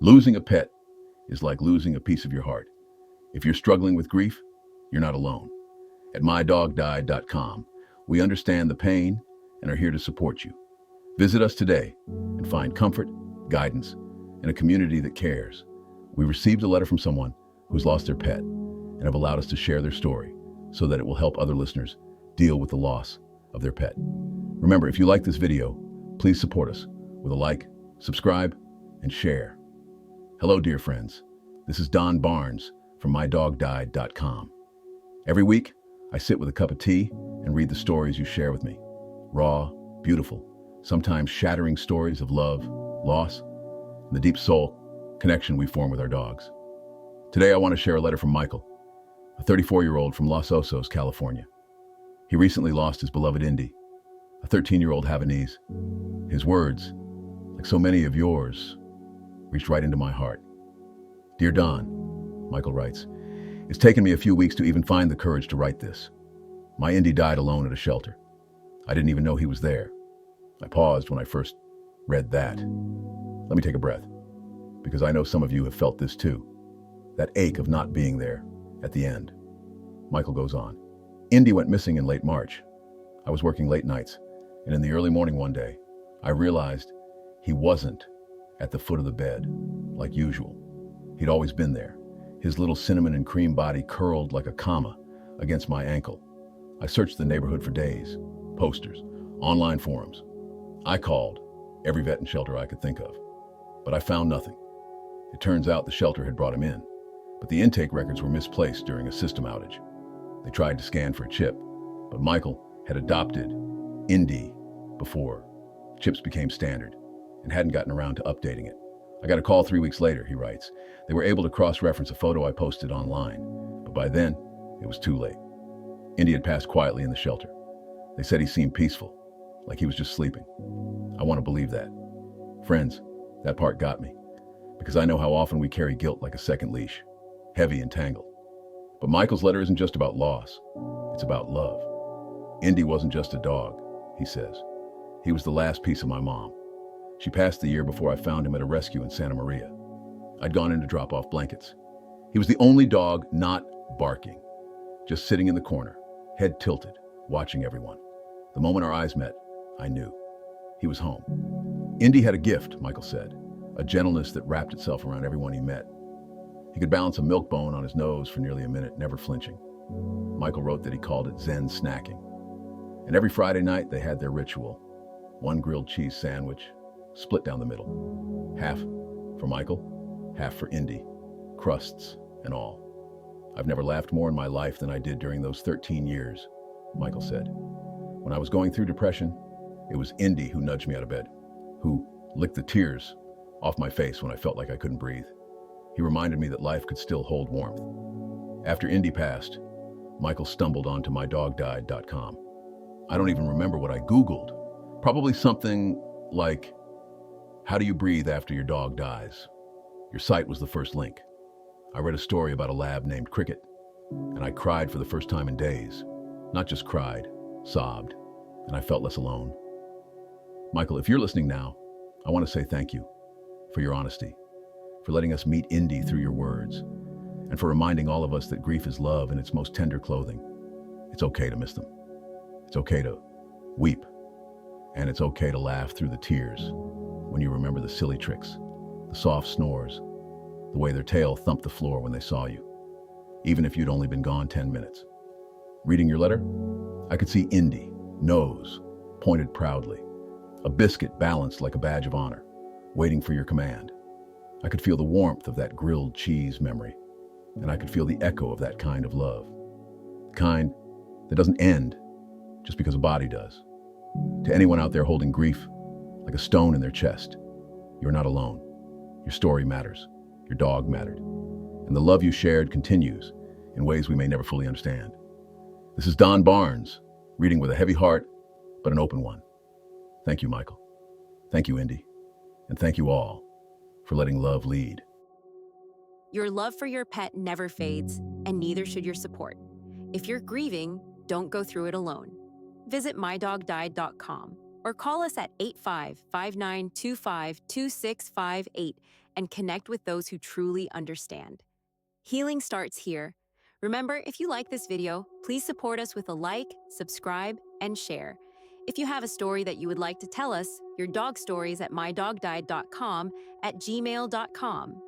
Losing a pet is like losing a piece of your heart. If you're struggling with grief, you're not alone. At mydogdied.com, we understand the pain and are here to support you. Visit us today and find comfort, guidance, and a community that cares. We received a letter from someone who's lost their pet and have allowed us to share their story so that it will help other listeners deal with the loss of their pet. Remember, if you like this video, please support us with a like, subscribe, and share. Hello, dear friends. This is Don Barnes from mydogdied.com. Every week, I sit with a cup of tea and read the stories you share with me. Raw, beautiful, sometimes shattering stories of love, loss, and the deep soul connection we form with our dogs. Today, I want to share a letter from Michael, a 34-year-old from Los Osos, California. He recently lost his beloved Indy, a 13-year-old Havanese. His words, like so many of yours, reached right into my heart. Dear Don, Michael writes, it's taken me a few weeks to even find the courage to write this. My Indy died alone at a shelter. I didn't even know he was there. I paused when I first read that. Let me take a breath, because I know some of you have felt this too. That ache of not being there at the end. Michael goes on. Indy went missing in late March. I was working late nights, and in the early morning one day, I realized he wasn't at the foot of the bed, like usual. He'd always been there, his little cinnamon and cream body curled like a comma against my ankle. I searched the neighborhood for days, posters, online forums. I called every vet and shelter I could think of, but I found nothing. It turns out the shelter had brought him in, but the intake records were misplaced during a system outage. They tried to scan for a chip, but Michael had adopted Indy before chips became standard and hadn't gotten around to updating it. I got a call 3 weeks later, he writes. They were able to cross-reference a photo I posted online, but by then, it was too late. Indy had passed quietly in the shelter. They said he seemed peaceful, like he was just sleeping. I want to believe that. Friends, that part got me, because I know how often we carry guilt like a second leash, heavy and tangled. But Michael's letter isn't just about loss, it's about love. Indy wasn't just a dog, he says. He was the last piece of my mom. She passed the year before I found him at a rescue in Santa Maria. I'd gone in to drop off blankets. He was the only dog not barking, just sitting in the corner, head tilted, watching everyone. The moment our eyes met, I knew. He was home. Indy had a gift, Michael said, a gentleness that wrapped itself around everyone he met. He could balance a milk bone on his nose for nearly a minute, never flinching. Michael wrote that he called it Zen snacking. And every Friday night, they had their ritual. One grilled cheese sandwich, split down the middle. Half for Michael, half for Indy, crusts and all. I've never laughed more in my life than I did during those 13 years, Michael said. When I was going through depression, it was Indy who nudged me out of bed, who licked the tears off my face when I felt like I couldn't breathe. He reminded me that life could still hold warmth. After Indy passed, Michael stumbled onto mydogdied.com. I don't even remember what I Googled. Probably something like, how do you breathe after your dog dies? Your site was the first link. I read a story about a lab named Cricket, and I cried for the first time in days. Not just cried, sobbed, and I felt less alone. Michael, if you're listening now, I want to say thank you for your honesty, for letting us meet Indy through your words, and for reminding all of us that grief is love in its most tender clothing. It's okay to miss them. It's okay to weep, and it's okay to laugh through the tears when you remember the silly tricks, the soft snores, the way their tail thumped the floor when they saw you, even if you'd only been gone 10 minutes. Reading your letter, I could see Indy, nose pointed proudly, a biscuit balanced like a badge of honor, waiting for your command. I could feel the warmth of that grilled cheese memory, and I could feel the echo of that kind of love. The kind that doesn't end just because a body does. To anyone out there holding grief like a stone in their chest, you're not alone. Your story matters. Your dog mattered. And the love you shared continues in ways we may never fully understand. This is Don Barnes, reading with a heavy heart, but an open one. Thank you, Michael. Thank you, Indy. And thank you all for letting love lead. Your love for your pet never fades, and neither should your support. If you're grieving, don't go through it alone. Visit mydogdied.com or call us at 85-5925-2658 and connect with those who truly understand. Healing starts here. Remember, if you like this video, please support us with a like, subscribe, and share. If you have a story that you would like to tell us, your dog stories at mydogdied.com at gmail.com.